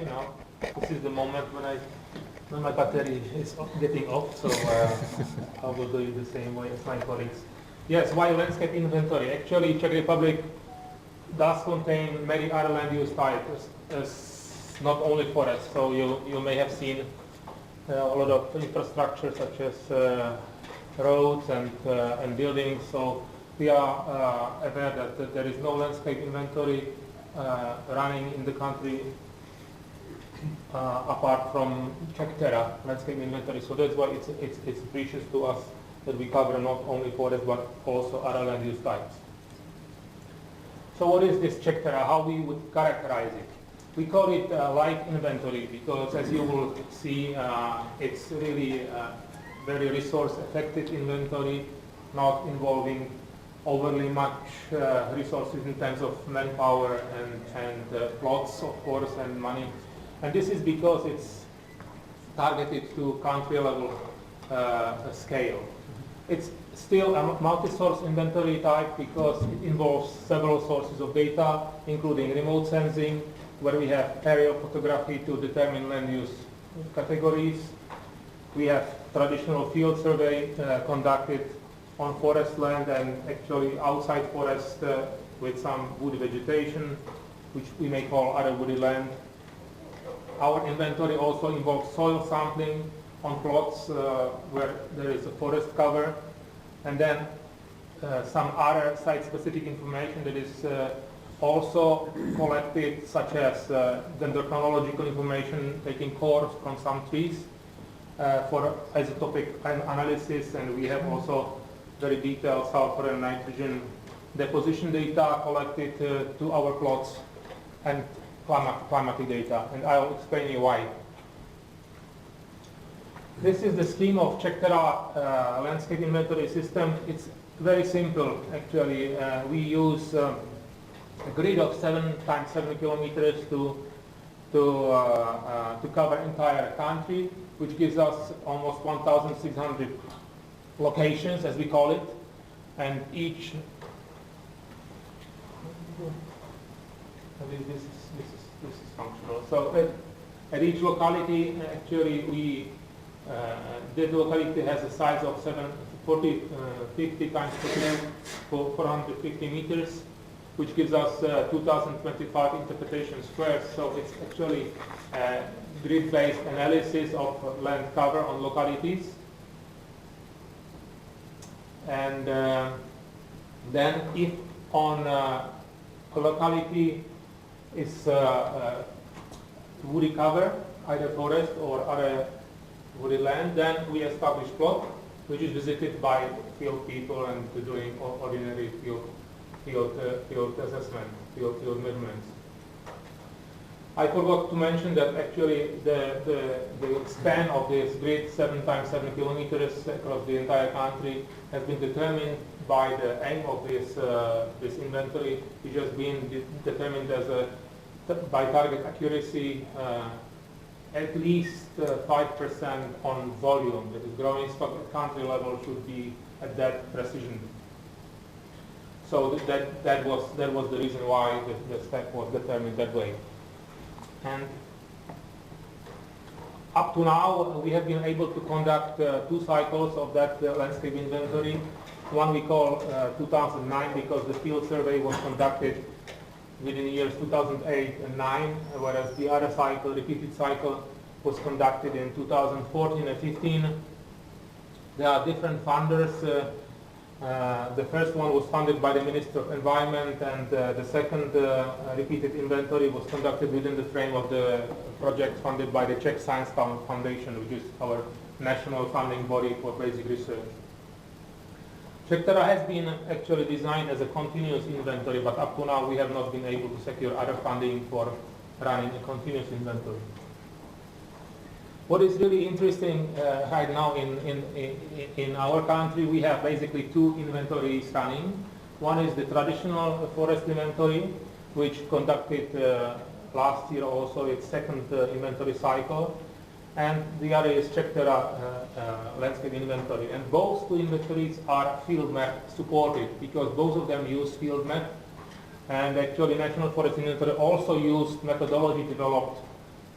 you know, this is the moment when my battery is getting off, so I will do it the same way as my colleagues. Yes, why landscape inventory? Actually, Czech Republic does contain many other land use types, as not only forests. So you may have seen a lot of infrastructure such as roads and buildings. So we are aware that there is no landscape inventory running in the country apart from CzechTerra landscape inventory. So that's why it's precious to us that we cover not only forest but also other land use types. So what is this CzechTerra? How we would characterize it? We call it light inventory because, as you will see, it's really very resource-effective inventory, not involving overly much resources in terms of manpower and plots, of course, and money. And this is because it's targeted to country-level scale. It's still a multi-source inventory type because it involves several sources of data, including remote sensing, where we have aerial photography to determine land use categories. We have traditional field survey conducted on forest land and actually outside forest with some woody vegetation, which we may call other woody land. Our inventory also involves soil sampling on plots where there is a forest cover, and then some other site-specific information that is also collected, such as dendrochronological information, taking cores from some trees for isotopic analysis, and we have also very detailed sulfur and nitrogen deposition data collected to our plots, and climatic data, and I'll explain you why. This is the scheme of CzechTerra landscape inventory system. It's very simple, actually. We use a grid of 7 times 7 kilometers to cover entire country, which gives us almost 1,600 locations, as we call it, and each. This is functional. So at each locality, actually, that locality has a size of 50 times 450 meters, which gives us 2,025 interpretation squares. So it's actually a grid-based analysis of land cover on localities. And then if on a locality is woody cover, either forest or other woody land, then we establish plot, which is visited by field people and doing ordinary field assessment, field measurements. I forgot to mention that actually the span of this grid, 7 times 7 kilometers across the entire country, has been determined by the aim of this inventory, which has been determined as by target accuracy at least 5% on volume. That is, growing stock at country level should be at that precision. So that was the reason why the step was determined that way. And up to now, we have been able to conduct 2 cycles of that landscape inventory. One we call 2009 because the field survey was conducted within the years 2008 and 9, whereas the other cycle, repeated cycle, was conducted in 2014 and 15. There are different funders. The first one was funded by the Minister of Environment, and the second repeated inventory was conducted within the frame of the project funded by the Czech Science Foundation, which is our national funding body for basic research. CzechTerra has been actually designed as a continuous inventory, but up to now we have not been able to secure other funding for running a continuous inventory. What is really interesting right now in our country, we have basically 2 inventories running. One is the traditional forest inventory, which conducted last year also its second inventory cycle, and the other is CzechTerra landscape inventory. And both 2 inventories are field map supported because both of them use field map. And actually National Forest Inventory also used methodology developed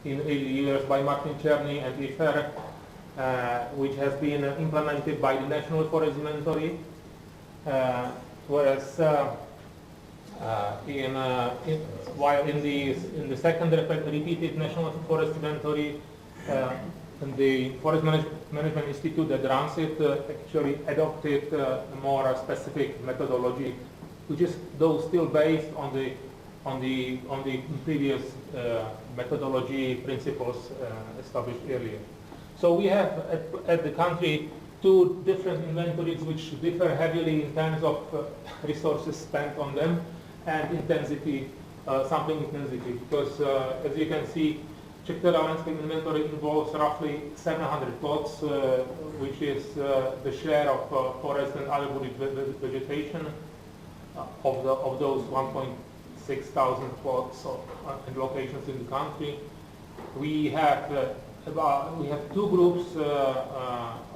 in early years by Martin Czerny and IFER, which has been implemented by the National Forest Inventory, whereas while in the second repeated National Forest Inventory, the Forest Management Institute that runs it actually adopted a more specific methodology, which is though still based on the previous methodology principles established earlier. So we have at the country two different inventories which differ heavily in terms of resources spent on them and intensity, sampling intensity, because as you can see, CzechTerra landscape inventory involves roughly 700 plots, which is the share of forest and other wooded vegetation of those 1.6 thousand plots and locations in the country. We have two groups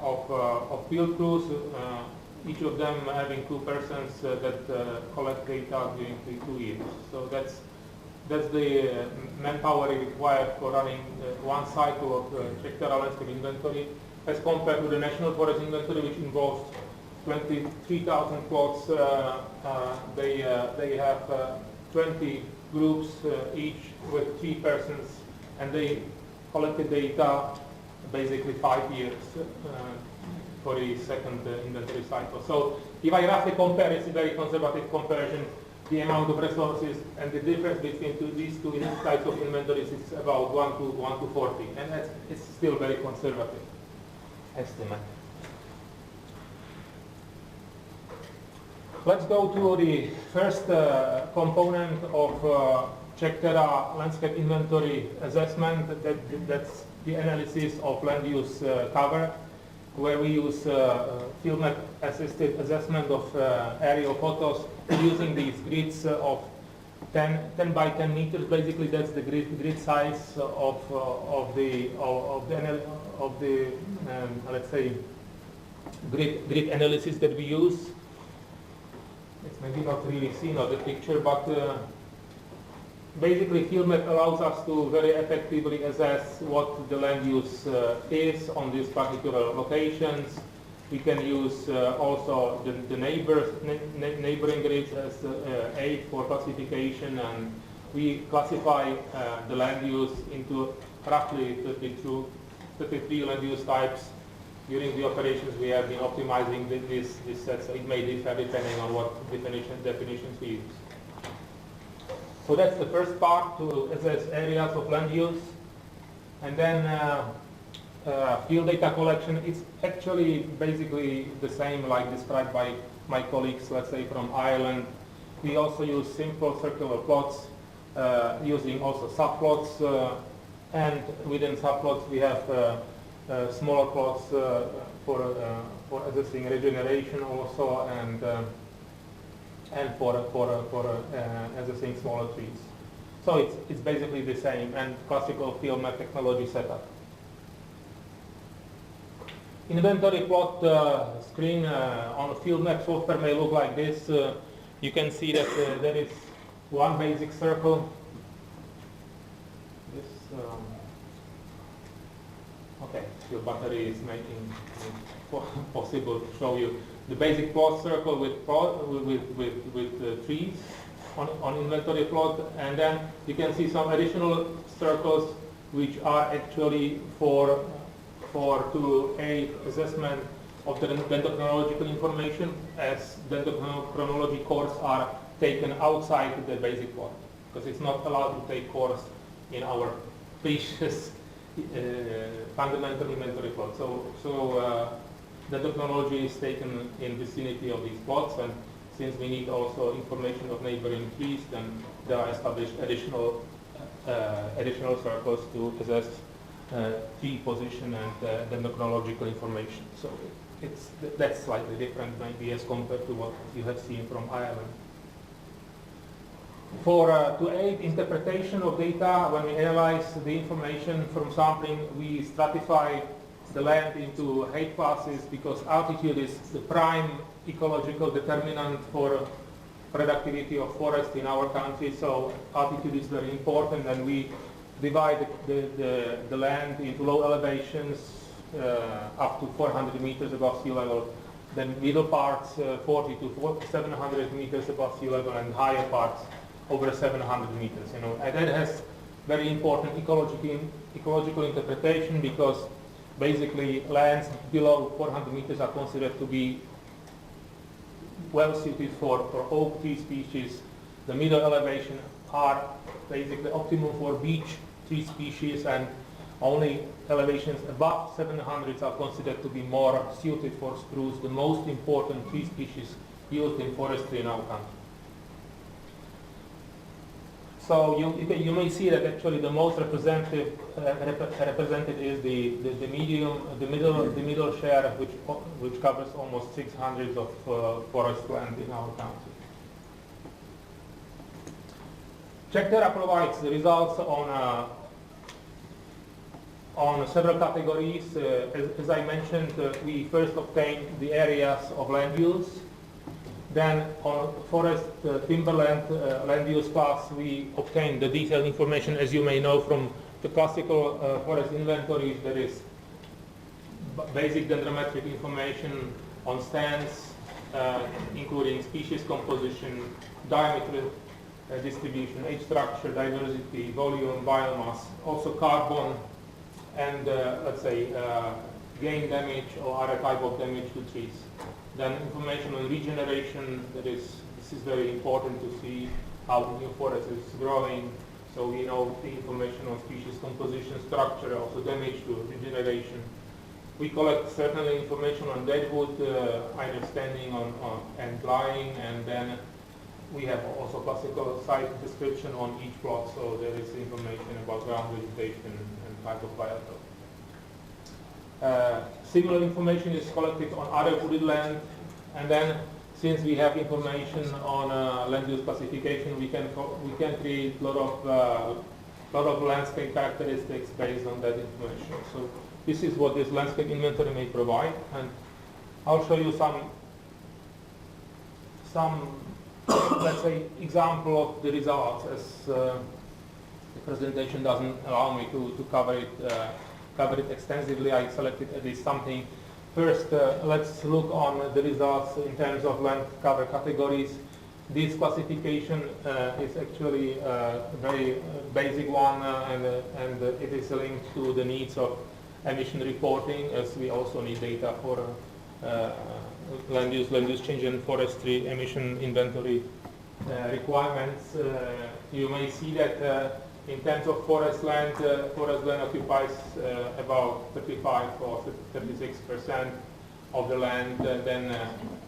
of field crews, each of them having 2 persons that collect data during the 2 years. So that's the manpower required for running one cycle of CzechTerra landscape inventory, as compared to the National Forest Inventory, which involves 23,000 plots. They have 20 groups each with 3 persons, and they collected data basically 5 years for the second inventory cycle. So if I roughly compare, it's a very conservative comparison, the amount of resources and the difference between these two types of inventories is about 1 to 40, and it's still very conservative estimate. Let's go to the first component of CzechTerra landscape inventory assessment. That's the analysis of land use cover, where we use field map assisted assessment of aerial photos using these grids of 10 by 10 meters. Basically, that's the grid size of the let's say grid analysis that we use. It's maybe not really seen on the picture, but basically field map allows us to very effectively assess what the land use is on these particular locations. We can use also the neighboring grids as aid for classification, and we classify the land use into roughly 33 land use types. During the operations, we have been optimizing this set, so it may differ depending on what definitions we use. So that's the first part, to assess areas of land use. And then field data collection. It's actually basically the same like described by my colleagues, let's say from Ireland. We also use simple circular plots, using also subplots, and within subplots we have smaller plots for assessing regeneration also, and for assessing smaller trees. So it's basically the same and classical field map technology setup. Inventory plot screen on a field map software may look like this. You can see that there is one basic circle. This okay, your battery is making it possible to show you the basic plot circle with trees on inventory plot, and then you can see some additional circles which are actually to aid assessment of the dendrochronological information, as dendrochronology cores are taken outside the basic plot, because it's not allowed to take cores in our precious fundamental inventory plot. So dendrochronology is taken in vicinity of these plots, and since we need also information of neighboring trees, then there are established additional circles to assess tree position and dendrochronological information. So that's slightly different maybe as compared to what you have seen from Ireland. To aid interpretation of data, when we analyze the information from sampling, we stratify the land into height classes, because altitude is the prime ecological determinant for productivity of forest in our country. So altitude is very important, and we divide the land into low elevations up to 400 meters above sea level, then middle parts 40 to 700 meters above sea level, and higher parts over 700 meters. You know, and that has very important ecological interpretation, because basically lands below 400 meters are considered to be well suited for oak tree species. The middle elevation are basically optimum for beech tree species, and only elevations above 700 are considered to be more suited for spruce, the most important tree species used in forestry in our country. So you may see that actually the most represented is the middle share, which covers almost 600 of forest land in our country. CzechTerra provides the results on several categories. As I mentioned, we first obtained the areas of land use. Then on forest timberland land use class, we obtained the detailed information. As you may know from the classical forest inventories, there is basic dendrometric information on stands, including species composition, diameter distribution, age structure, diversity, volume, biomass, also carbon, and let's say gain damage or other type of damage to trees. Then information on regeneration, this is very important to see how the new forest is growing. So we know the information on species composition, structure, also damage to regeneration. We collect certainly information on deadwood, either standing and lying, and then we have also classical site description on each plot, so there is information about ground vegetation and type of biotope. Similar information is collected on other wooded land, and then since we have information on land use classification, we can create a lot of landscape characteristics based on that information. So this is what this landscape inventory may provide, and I'll show you some let's say example of the results, as the presentation doesn't allow me to cover it extensively. I selected at least something. First, let's look on the results in terms of land cover categories. This classification is actually a very basic one, and it is linked to the needs of emission reporting, as we also need data for land use change and forestry emission inventory requirements. You may see that in terms of forest land occupies about 35 or 36% of the land. Then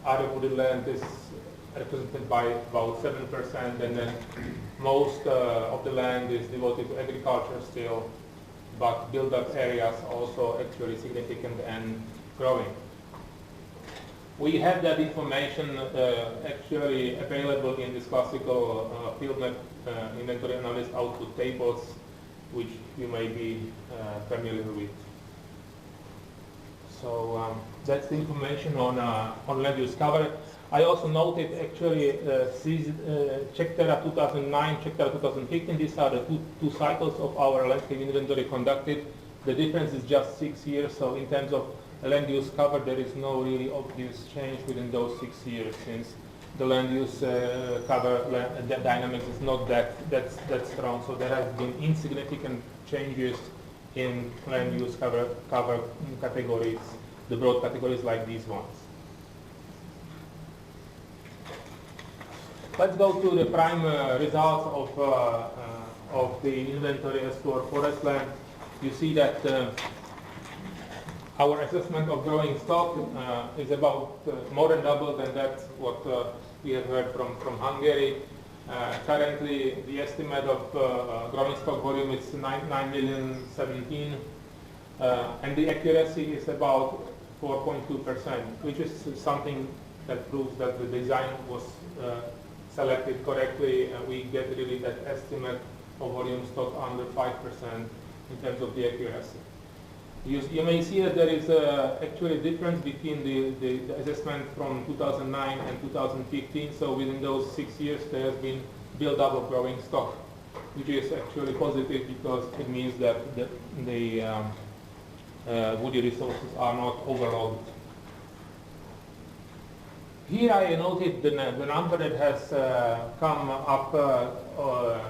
other wooded land is represented by about 7%, and then most of the land is devoted to agriculture still, but built-up areas also actually significant and growing. We have that information actually available in this classical field map inventory analyst output tables, which you may be familiar with. So that's the information on land use cover. I also noted actually CzechTerra 2009, CzechTerra 2015. These are the two cycles of our landscape inventory conducted. The difference is just 6 years. So in terms of land use cover, there is no really obvious change within those 6 years, since the land use cover dynamics is not that strong. So there have been insignificant changes in land use cover categories, the broad categories like these ones. Let's go to the prime results of the inventory as for forest land. You see that our assessment of growing stock is about more than double than that what we have heard from Hungary. Currently, the estimate of growing stock volume is 9,017,000, and the accuracy is about 4.2%, which is something that proves that the design was selected correctly. We get really that estimate of volume stock under 5% in terms of the accuracy. You may see that there is actually a difference between the assessment from 2009 and 2015. So within those 6 years, there has been build-up of growing stock. which is actually positive because it means that the woody resources are not overloaded. Here I noted the number that has come up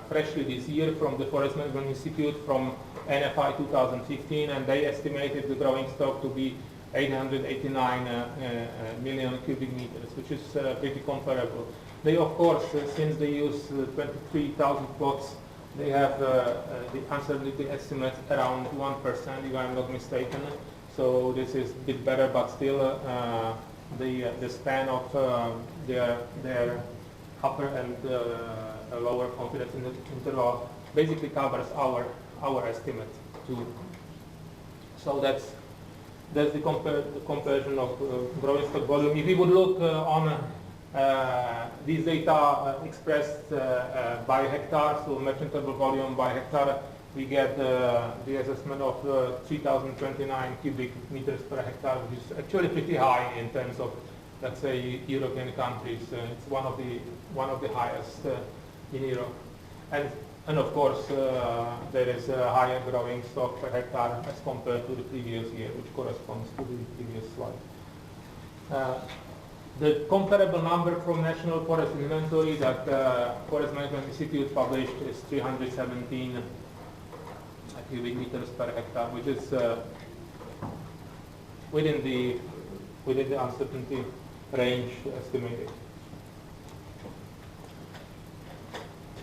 freshly this year from the Forest Management Institute from NFI 2015, and they estimated the growing stock to be 889 million cubic meters, which is pretty comparable. They, of course, since they use 23,000 plots, they have the uncertainty estimate around 1%, if I'm not mistaken. So this is a bit better, but still the span of their upper and lower confidence interval basically covers our estimate too. So that's the comparison of growing stock volume. If we would look on these data expressed by hectare, so merchantable volume by hectare, we get the assessment of 3,029 cubic meters per hectare, which is actually pretty high in terms of, let's say, European countries. It's one of the highest in Europe, and of course there is a higher growing stock per hectare as compared to the previous year, which corresponds to the previous slide. The comparable number from National Forest Inventory that Forest Management Institute published is 317 cubic meters per hectare, which is within the uncertainty range estimated.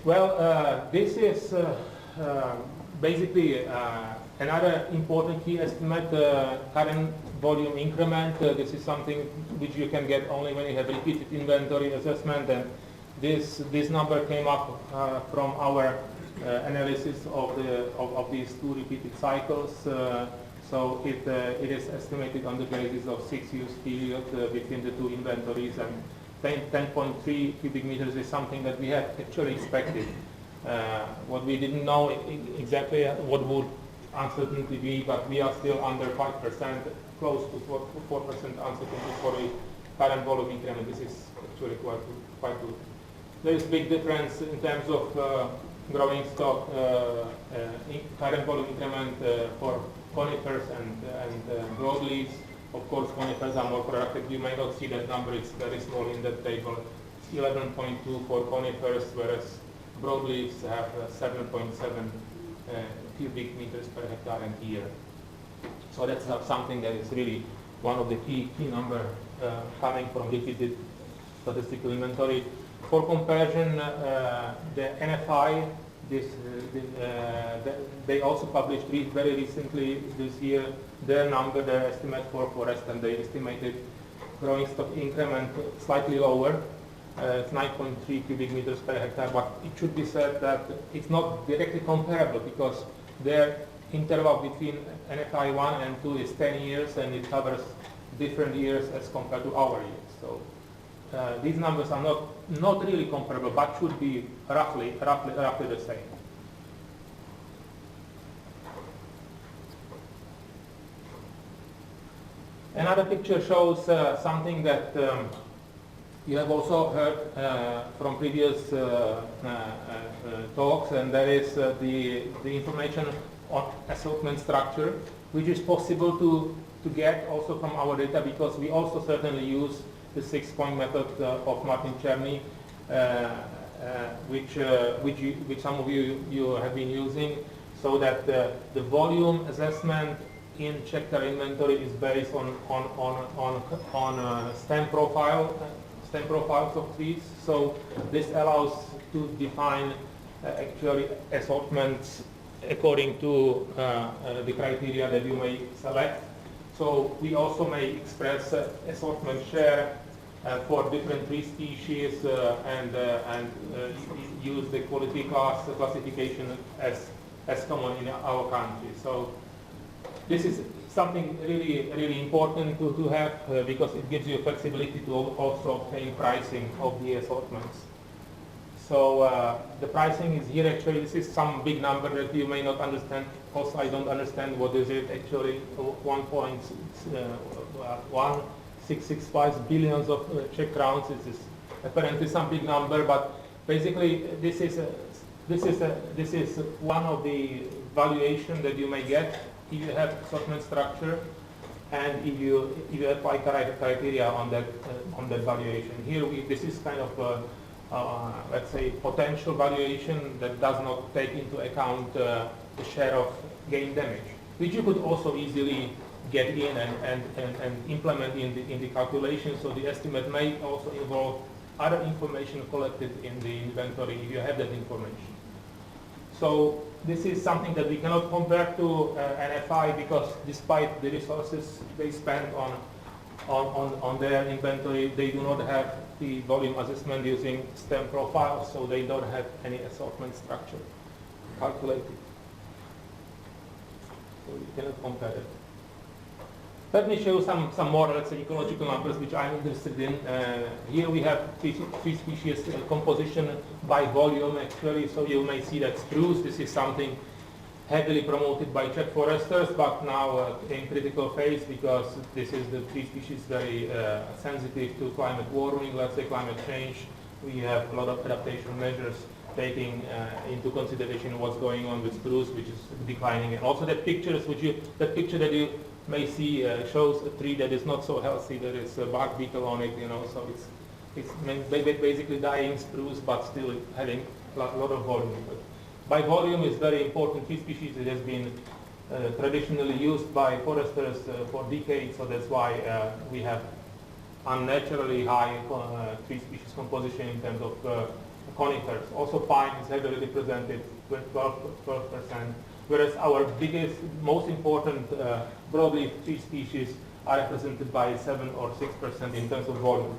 Well, this is basically another important key estimate, current volume increment. This is something which you can get only when you have repeated inventory assessment, and this number came up from our analysis of these two repeated cycles. So it is estimated on the basis of 6 years period between the two inventories, and 10.3 cubic meters is something that we had actually expected. What we didn't know exactly what would uncertainty be, but we are still under 5%, close to 4% uncertainty for the current volume increment. This is actually quite good. There is a big difference in terms of growing stock, current volume increment for conifers and broadleaves. Of course, conifers are more productive. You may not see that number, it's very small in that table. It's 11.2 for conifers, whereas broadleaves have 7.7 cubic meters per hectare and year. So that's something that is really one of the key number coming from repeated statistical inventory. For comparison, the NFI, they also published very recently this year their estimate for forest, and they estimated growing stock increment slightly lower. It's 9.3 cubic meters per hectare, but it should be said that it's not directly comparable because their interval between NFI 1 and 2 is 10 years, and it covers different years as compared to our years. So these numbers are not really comparable, but should be roughly the same. Another picture shows something that you have also heard from previous talks, and that is the information on assortment structure, which is possible to get also from our data, because we also certainly use the 6-point method of Martin Czerny, which some of you have been using, so that the volume assessment in CzechTerra inventory is based on stem profiles of trees. So this allows to define actually assortments according to the criteria that you may select. So we also may express assortment share for different tree species and use the quality class classification as common in our country. So this is something really important to have because it gives you flexibility to also obtain pricing of the assortments. So the pricing is here. Actually, this is some big number that you may not understand. Also, I don't understand what is it actually. 1.1665 billions of Czech crowns. This is apparently some big number, but basically this is This is one of the valuation that you may get if you have assortment structure and if you apply criteria on that valuation. Here this is kind of let's say potential valuation that does not take into account the share of gain damage, which you could also easily get in and implement in the calculation. So the estimate may also involve other information collected in the inventory if you have that information. So this is something that we cannot compare to NFI because despite the resources they spend on their inventory, they do not have the volume assessment using STEM profiles, so they don't have any assortment structure calculated. So you cannot compare it. Let me show some more, let's say, ecological numbers which I'm interested in. Here we have three species composition by volume actually, so you may see that spruce, this is something heavily promoted by Czech foresters, but now in critical phase because this is the tree species very sensitive to climate warming, let's say climate change. We have a lot of adaptation measures taking into consideration what's going on with spruce, which is declining. And also that picture that you may see shows a tree that is not so healthy. There is a bark beetle on it, you know, so it's basically dying spruce, but still having a lot of volume. But by volume is very important tree species. It has been traditionally used by foresters for decades, so that's why we have unnaturally high tree species composition in terms of conifers. Also pine is heavily represented with 12%, whereas our biggest, most important broadleaf tree species are represented by 7 or 6% in terms of volume.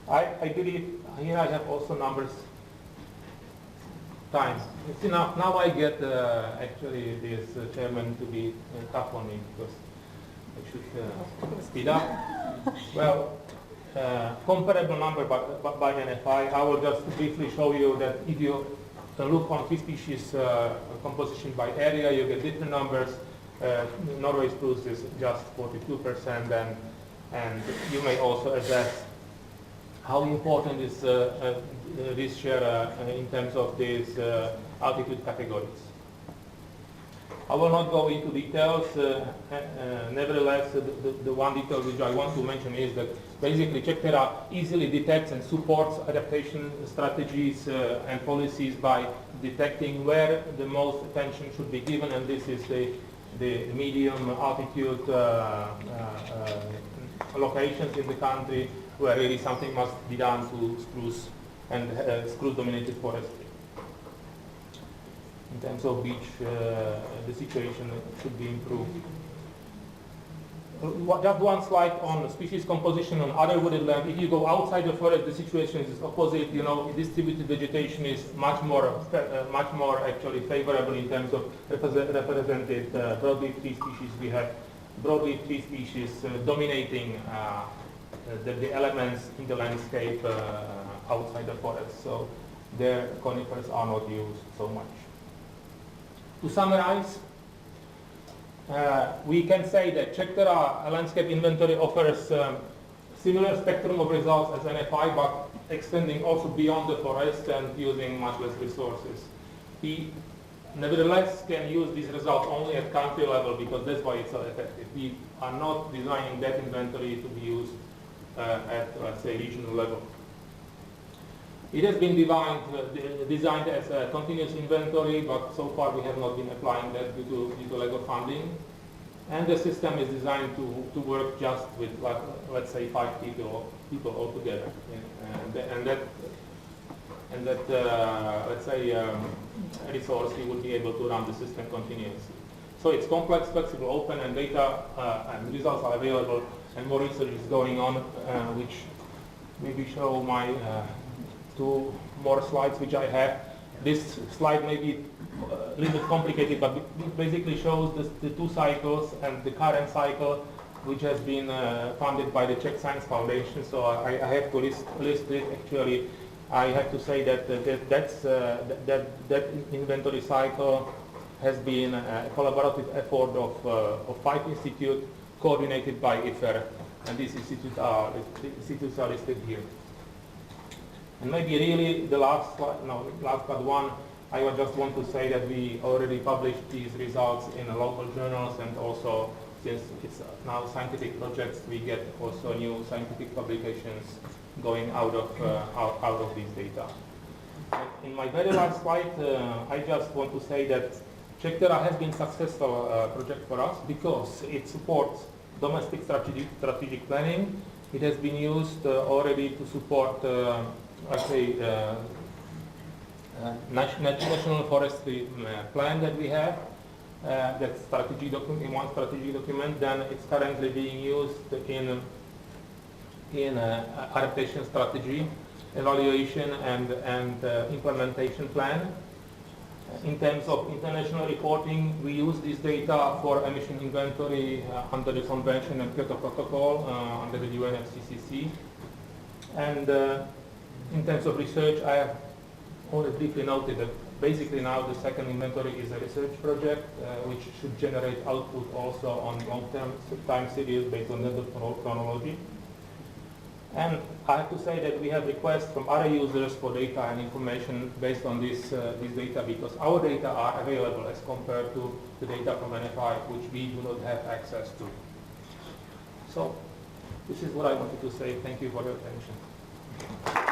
I believe here I have also numbers times. It's enough. Now I get actually this chairman to be tough on me because I should speed up. Well, comparable number by NFI. I will just briefly show you that if you look on tree species composition by area, you get different numbers. Norway spruce is just 42%, and you may also assess how important is this share in terms of these altitude categories. I will not go into details. Nevertheless, the one detail which I want to mention is that basically CzechTerra easily detects and supports adaptation strategies and policies by detecting where the most attention should be given, and this is the medium altitude locations in the country where really something must be done to spruce and spruce-dominated forestry. In terms of beach, the situation should be improved. Just one slide on species composition on other wooded land. If you go outside the forest, the situation is opposite. You know, distributed vegetation is much more actually favorable in terms of represented broadleaf tree species. We have broadleaf tree species dominating the elements in the landscape outside the forest. So their conifers are not used so much. To summarize, we can say that CzechTerra landscape inventory offers similar spectrum of results as NFI, but extending also beyond the forest and using much less resources. We nevertheless can use these results only at country level because that's why it's so effective. We are not designing that inventory to be used at, let's say, regional level. It has been designed as a continuous inventory, but so far we have not been applying that due to lack of funding. And the system is designed to work just with, like, let's say, 5 people altogether. And that let's say, resource, we would be able to run the system continuously. So it's complex, flexible, open, and data and results are available, and more research is going on, which maybe show my 2 more slides which I have. This slide may be a little bit complicated, but it basically shows the 2 cycles and the current cycle, which has been funded by the Czech Science Foundation. So I have to list it. Actually, I have to say that that inventory cycle has been a collaborative effort of 5 institutes coordinated by IFER, and these institutes are listed here. And maybe really the last slide, no, last but one, I would just want to say that we already published these results in local journals, and also since it's now scientific projects, we get also new scientific publications going out of these data. In my very last slide, I just want to say that CzechTerra has been a successful project for us because it supports domestic strategic planning. It has been used already to support, national forestry plan that we have. That strategy document, one strategy document. Then it's currently being used in adaptation strategy, evaluation and implementation plan. In terms of international reporting, we use this data for emission inventory under the Convention and Kyoto Protocol under the UNFCCC. And in terms of research, I have only briefly noted that basically now the second inventory is a research project which should generate output also on long-term time series based on the chronology. And I have to say that we have requests from other users for data and information based on this data, because our data are available as compared to the data from NFI, which we do not have access to. So this is what I wanted to say. Thank you for your attention.